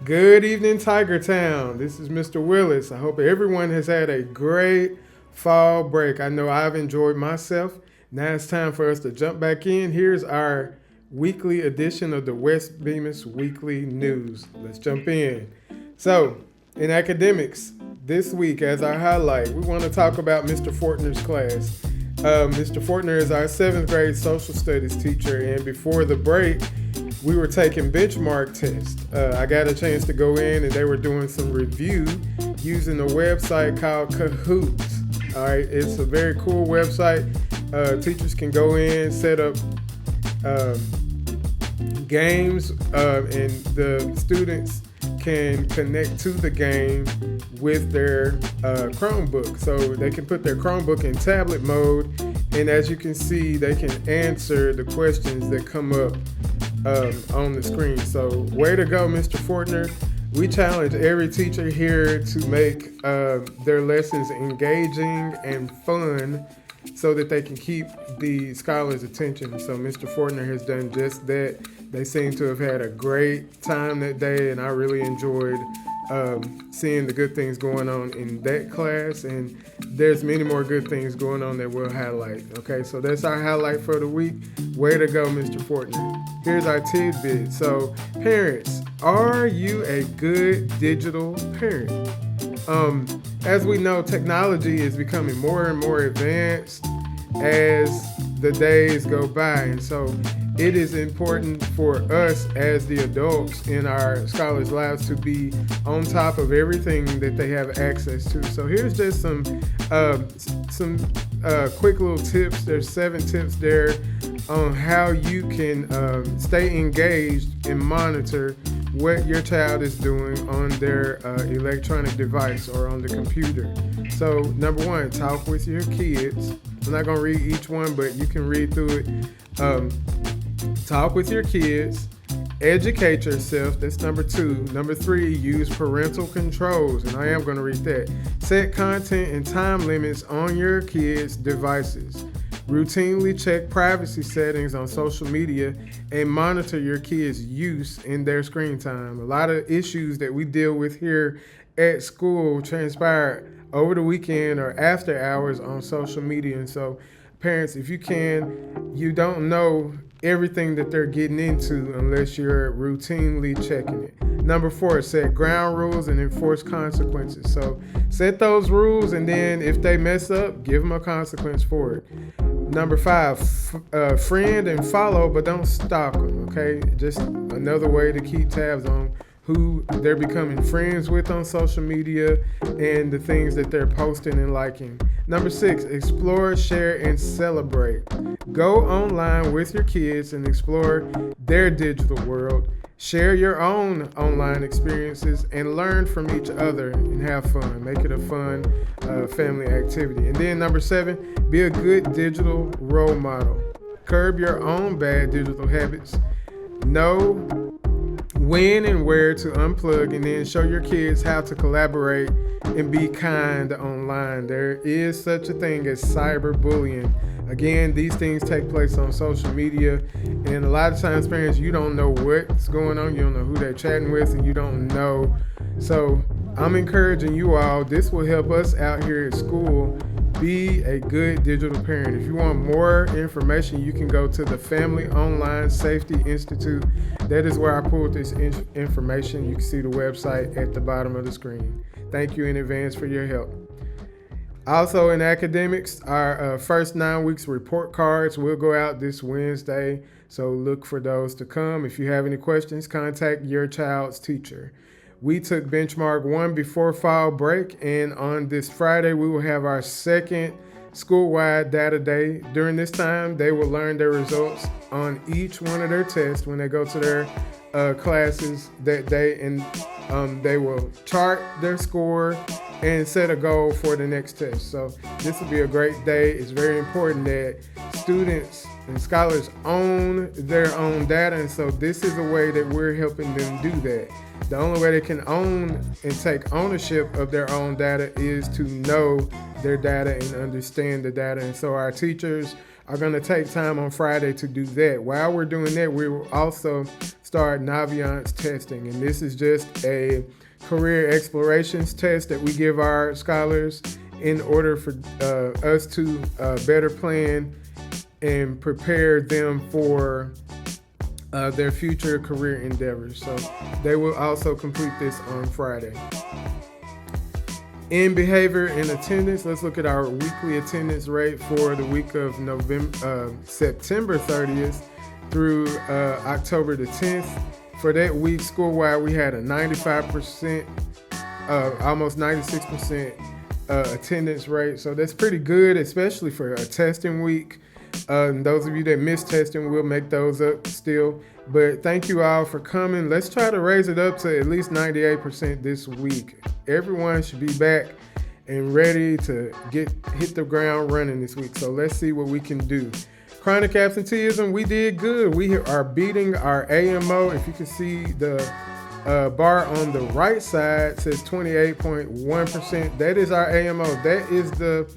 Good evening, Tiger Town. This is Mr. Willis. I hope everyone has had a great fall break. I know I've enjoyed myself. Now it's time for us to jump back in. Here's our weekly edition of the Wbms Weekly News. Let's jump in. So, in academics, this week as our highlight, we want to talk about Mr. Fortner's class. Mr. Fortner is our 7th grade social studies teacher, and before the break, we were taking benchmark tests. I got a chance to go in and they were doing some review using a website called Kahoot. All right, it's a very cool website. Teachers can go in, set up games, and the students can connect to the game with their Chromebook. So they can put their Chromebook in tablet mode, and as you can see, they can answer the questions that come up on the screen. So way to go, Mr. Fortner. We challenge every teacher here to make their lessons engaging and fun so that they can keep the scholars' attention. So Mr. Fortner has done just that. They seem to have had a great time that day, and I really enjoyed seeing the good things going on in that class, and there's many more good things going on that we'll highlight. Okay, so that's our highlight for the week. Way to go, Mr. Fortner. Here's our tidbit. So, parents, are you a good digital parent? As we know, technology is becoming more and more advanced as the days go by, and so it is important for us as the adults in our scholars' lives to be on top of everything that they have access to. So here's just some quick little tips. There's 7 tips there on how you can stay engaged and monitor what your child is doing on their electronic device or on the computer. So number 1, talk with your kids. I'm not going to read each one, but you can read through it. Talk with your kids. Educate yourself. That's number 2. Number 3, use parental controls. And I am going to read that. Set content and time limits on your kids' devices. Routinely check privacy settings on social media and monitor your kids' use in their screen time. A lot of issues that we deal with here at school transpire over the weekend or after hours on social media. And so, parents, if you can, you don't know everything that they're getting into unless you're routinely checking it. Number 4, set ground rules and enforce consequences. So set those rules, and then if they mess up, give them a consequence for it. Number 5, friend and follow, but don't stalk them, okay? Just another way to keep tabs on who they're becoming friends with on social media and the things that they're posting and liking. Number 6, explore, share, and celebrate. Go online with your kids and explore their digital world. Share your own online experiences and learn from each other and have fun. Make it a fun family activity. And then number 7, be a good digital role model. Curb your own bad digital habits. Know when and where to unplug, and then show your kids how to collaborate and be kind online. There is such a thing as cyberbullying. Again, these things take place on social media, and a lot of times, parents, you don't know what's going on. You don't know who they're chatting with, and you don't know. So I'm encouraging you all. This will help us out here at school. Be a good digital parent. If you want more information, you can go to the Family Online Safety Institute. That is where I pulled this information. You can see the website at the bottom of the screen. Thank you in advance for your help. Also in academics, our first 9 weeks report cards will go out this Wednesday, so look for those to come. If you have any questions, contact your child's teacher. We took benchmark 1 before fall break, and on this Friday, we will have our second school-wide data day. During this time, they will learn their results on each one of their tests when they go to their classes that day, and they will chart their score and set a goal for the next test. So this will be a great day. It's very important that students and scholars own their own data, and so this is a way that we're helping them do that. The only way they can own and take ownership of their own data is to know their data and understand the data. And so our teachers are going to take time on Friday to do that. While we're doing that, we will also start Naviance testing. And this is just a career explorations test that we give our scholars in order for us to better plan and prepare them for their future career endeavors. So they will also complete this on Friday. In behavior and attendance, let's look at our weekly attendance rate for the week of September 30th through October the 10th. For that week, school-wide, we had a 95%, almost 96% attendance rate. So that's pretty good, especially for a testing week. Those of you that missed testing, we'll make those up still. But thank you all for coming. Let's try to raise it up to at least 98% this week. Everyone should be back and ready to hit the ground running this week. So let's see what we can do. Chronic absenteeism, we did good. We are beating our AMO. If you can see the bar on the right side says 28.1%. That is our AMO. That is the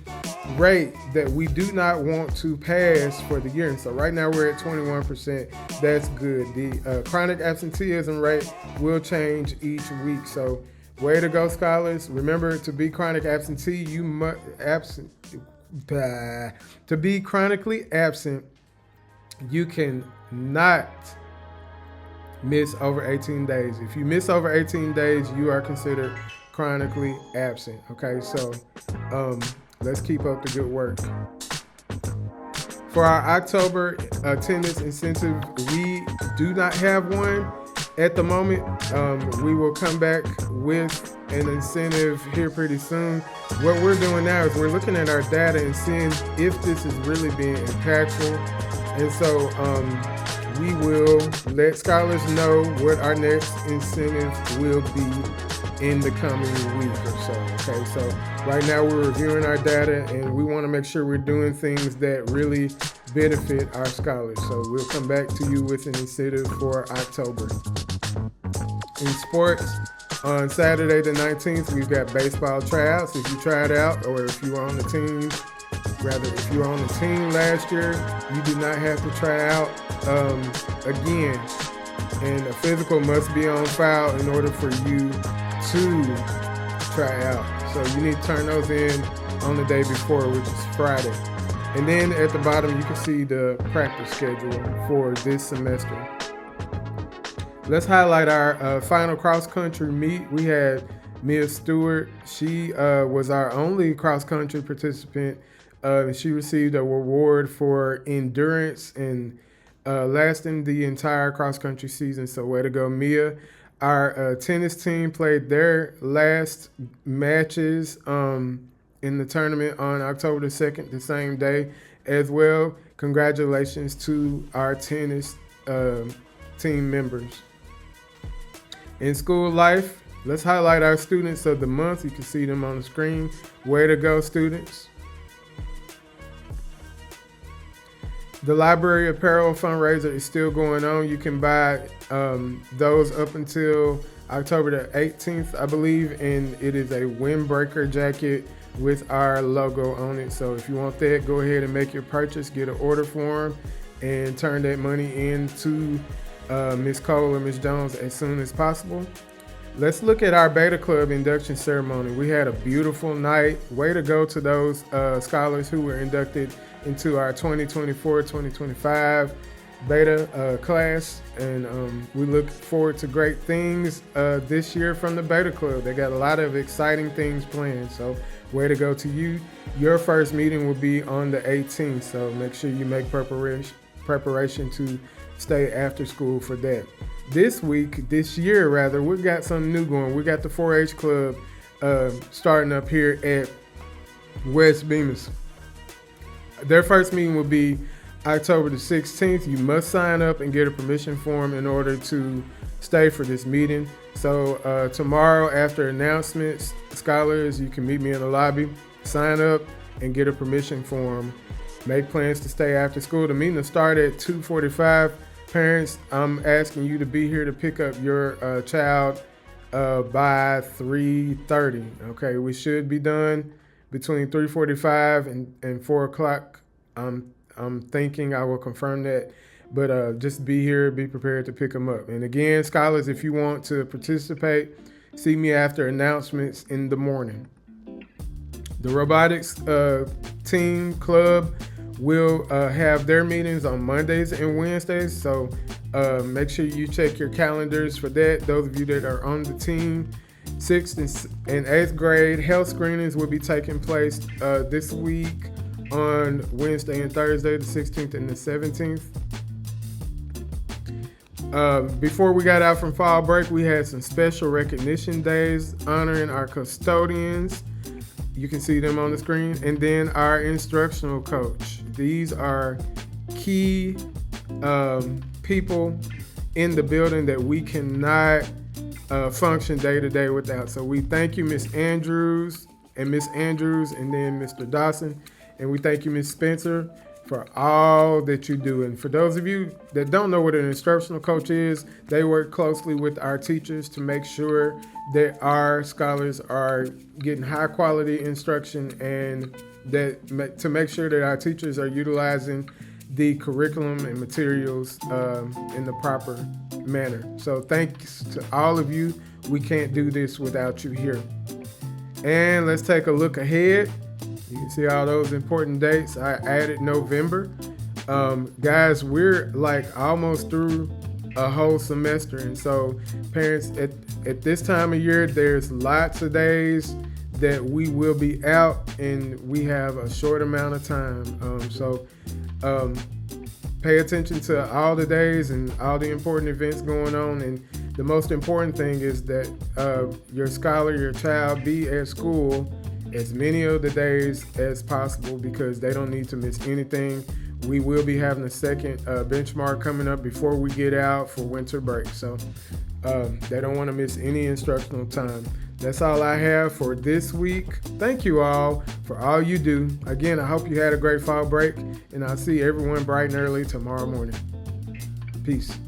rate that we do not want to pass for the year. And so right now we're at 21%. That's good. The chronic absenteeism rate will change each week. So way to go, scholars. Remember, to be chronic absentee, you must to be chronically absent, you can not miss over 18 days. If you miss over 18 days, you are considered chronically absent. Okay, so let's keep up the good work. For our October attendance incentive, we do not have one at the moment. We will come back with an incentive here pretty soon. What we're doing now is we're looking at our data and seeing if this is really being impactful. And so we will let scholars know what our next incentive will be in the coming week or so. Okay, so right now we're reviewing our data and we want to make sure we're doing things that really benefit our scholars. So we'll come back to you with an incentive for October. In sports, on Saturday the 19th, we've got baseball tryouts. If you tried out, or if you were on the team, if you were on the team last year, you do not have to try out again. And a physical must be on file in order for you to try out. So you need to turn those in on the day before, which is Friday. And then at the bottom, you can see the practice schedule for this semester. Let's highlight our final cross-country meet. We had Mia Stewart. She was our only cross-country participant. She received a reward for endurance and lasting the entire cross-country season. So way to go, Mia. Our tennis team played their last matches in the tournament on October the 2nd, the same day as well. Congratulations to our tennis team members. In school life, let's highlight our students of the month. You can see them on the screen. Way to go, students. The library apparel fundraiser is still going on. You can buy those up until October the 18th, I believe, and it is a windbreaker jacket with our logo on it. So if you want that, go ahead and make your purchase, get an order form, and turn that money into Ms. Cole or Ms. Jones as soon as possible. Let's look at our Beta Club induction ceremony. We had a beautiful night. Way to go to those scholars who were inducted into our 2024-2025 Beta class. And we look forward to great things this year from the Beta Club. They got a lot of exciting things planned. So way to go to you. Your first meeting will be on the 18th. So make sure you make preparation to stay after school for that. This year, we got something new going. We got the 4-H club starting up here at Wbms. Their first meeting will be October the 16th. You must sign up and get a permission form in order to stay for this meeting. So tomorrow after announcements, scholars, you can meet me in the lobby, sign up and get a permission form. Make plans to stay after school. The meeting will start at 2:45. Parents, I'm asking you to be here to pick up your child by 3:30. Okay, we should be done between 3:45 and 4 o'clock. I'm I'm thinking I will confirm that. But just be here, be prepared to pick them up. And again, scholars, if you want to participate, see me after announcements in the morning. The robotics team club will have their meetings on Mondays and Wednesdays. So make sure you check your calendars for that. Those of you that are on the team, 6th and 8th grade health screenings will be taking place this week on Wednesday and Thursday, the 16th and the 17th. Before we got out from fall break, we had some special recognition days honoring our custodians. You can see them on the screen. And then our instructional coach. These are key people in the building that we cannot function day to day without. So we thank you, Miss Andrews, and then Mr. Dawson. And we thank you, Miss Spencer, for all that you do. And for those of you that don't know what an instructional coach is, they work closely with our teachers to make sure that our scholars are getting high quality instruction, and that to make sure that our teachers are utilizing the curriculum and materials in the proper manner. So thanks to all of you. We can't do this without you here. And let's take a look ahead. You can see all those important dates. I added November. Guys, we're like almost through a whole semester. And so parents, at this time of year, there's lots of days that we will be out, and we have a short amount of time. So pay attention to all the days and all the important events going on. And the most important thing is that your scholar, your child, be at school as many of the days as possible, because they don't need to miss anything. We will be having a second benchmark coming up before we get out for winter break. So they don't want to miss any instructional time. That's all I have for this week. Thank you all for all you do. Again, I hope you had a great fall break, and I'll see everyone bright and early tomorrow morning. Peace.